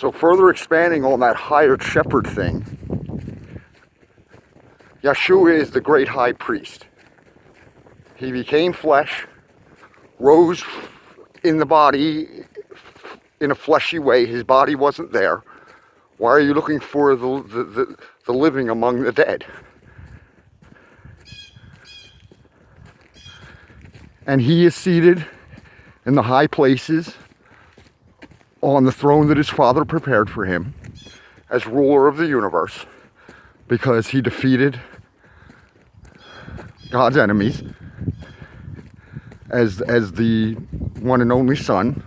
So further expanding on that hired shepherd thing, Yeshua is the great high priest. He became flesh, rose in the body in a fleshy way. His body wasn't there. Why are you looking for the living among the dead? And he is seated in the high places on the throne that his Father prepared for him as ruler of the universe, because he defeated God's enemies as the one and only Son.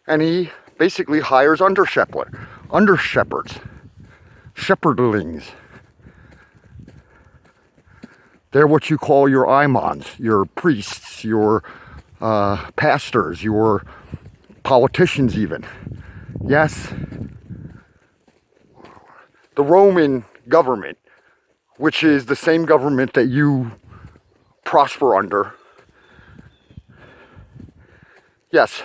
And he basically hires under shepherds, shepherdlings. They're what you call your imams, your priests, your pastors, your politicians even. Yes, the Roman government, which is the same government that you prosper under. Yes,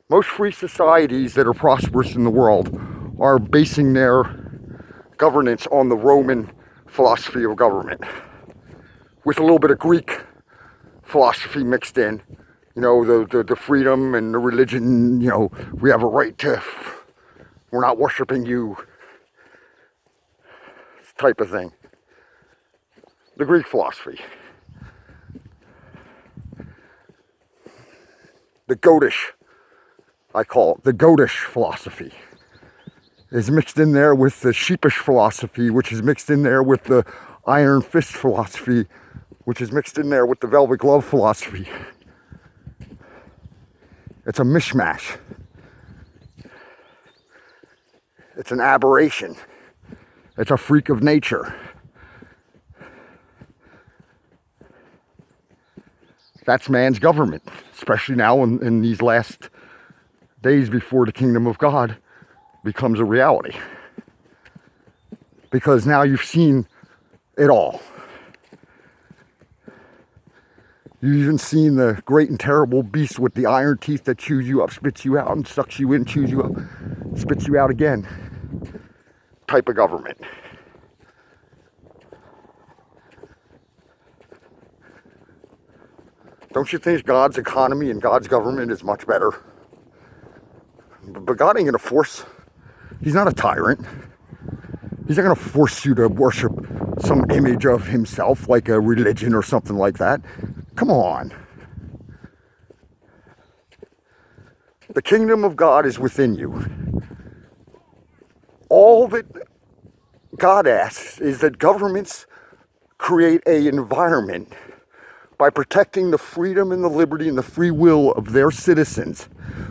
most free societies that are prosperous in the world are basing their governance on the Roman philosophy of government, with a little bit of Greek philosophy mixed in. You know, the freedom and the religion, you know, we have a right to, we're not worshiping you, type of thing. The Greek philosophy. The goatish, I call it, the goatish philosophy is mixed in there with the sheepish philosophy, which is mixed in there with the iron fist philosophy, which is mixed in there with the velvet glove philosophy. It's a mishmash. It's an aberration. It's a freak of nature. That's man's government, especially now in these last days before the kingdom of God becomes a reality. Because now you've seen it all. You've even seen the great and terrible beast with the iron teeth that chews you up, spits you out, and sucks you in, chews you up, spits you out again. Type of government. Don't you think God's economy and God's government is much better? But God ain't gonna force. He's not a tyrant. He's not gonna force you to worship some image of himself, like a religion or something like that. Come on. The kingdom of God is within you. All that God asks is that governments create an environment by protecting the freedom and the liberty and the free will of their citizens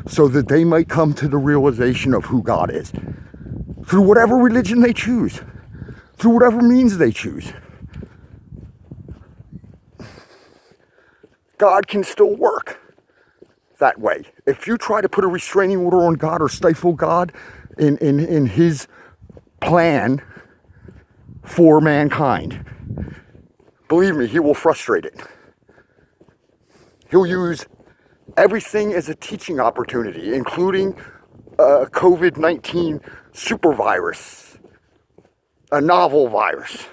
so that they might come to the realization of who God is. Through whatever religion they choose. Through whatever means they choose. God can still work that way. If you try to put a restraining order on God or stifle God in his plan for mankind, believe me, he will frustrate it. He'll use everything as a teaching opportunity, including a COVID-19 super virus, a novel virus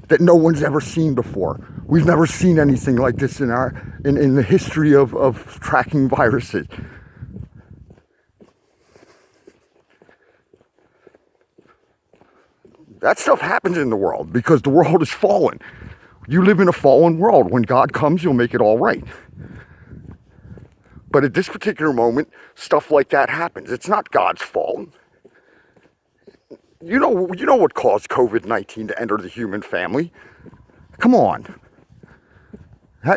that no one's ever seen before. We've never seen anything like this in the history of tracking viruses. That stuff happens in the world because the world is fallen. You live in a fallen world. When God comes, you'll make it all right. But at this particular moment, stuff like that happens. It's not God's fault. You know what caused COVID-19 to enter the human family. Come on.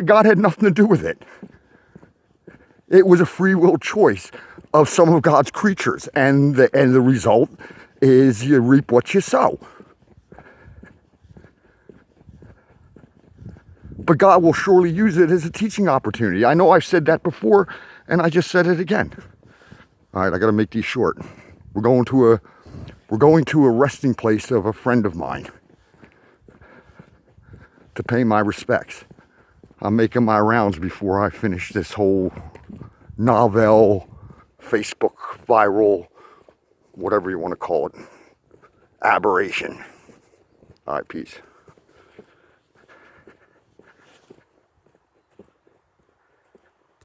God had nothing to do with it. It was a free will choice of some of God's creatures. And the result is you reap what you sow. But God will surely use it as a teaching opportunity. I know I've said that before, and I just said it again. All right, I got to make these short. We're going to a resting place of a friend of mine to pay my respects. I'm making my rounds before I finish this whole novel Facebook viral, whatever you want to call it, aberration. All right, peace.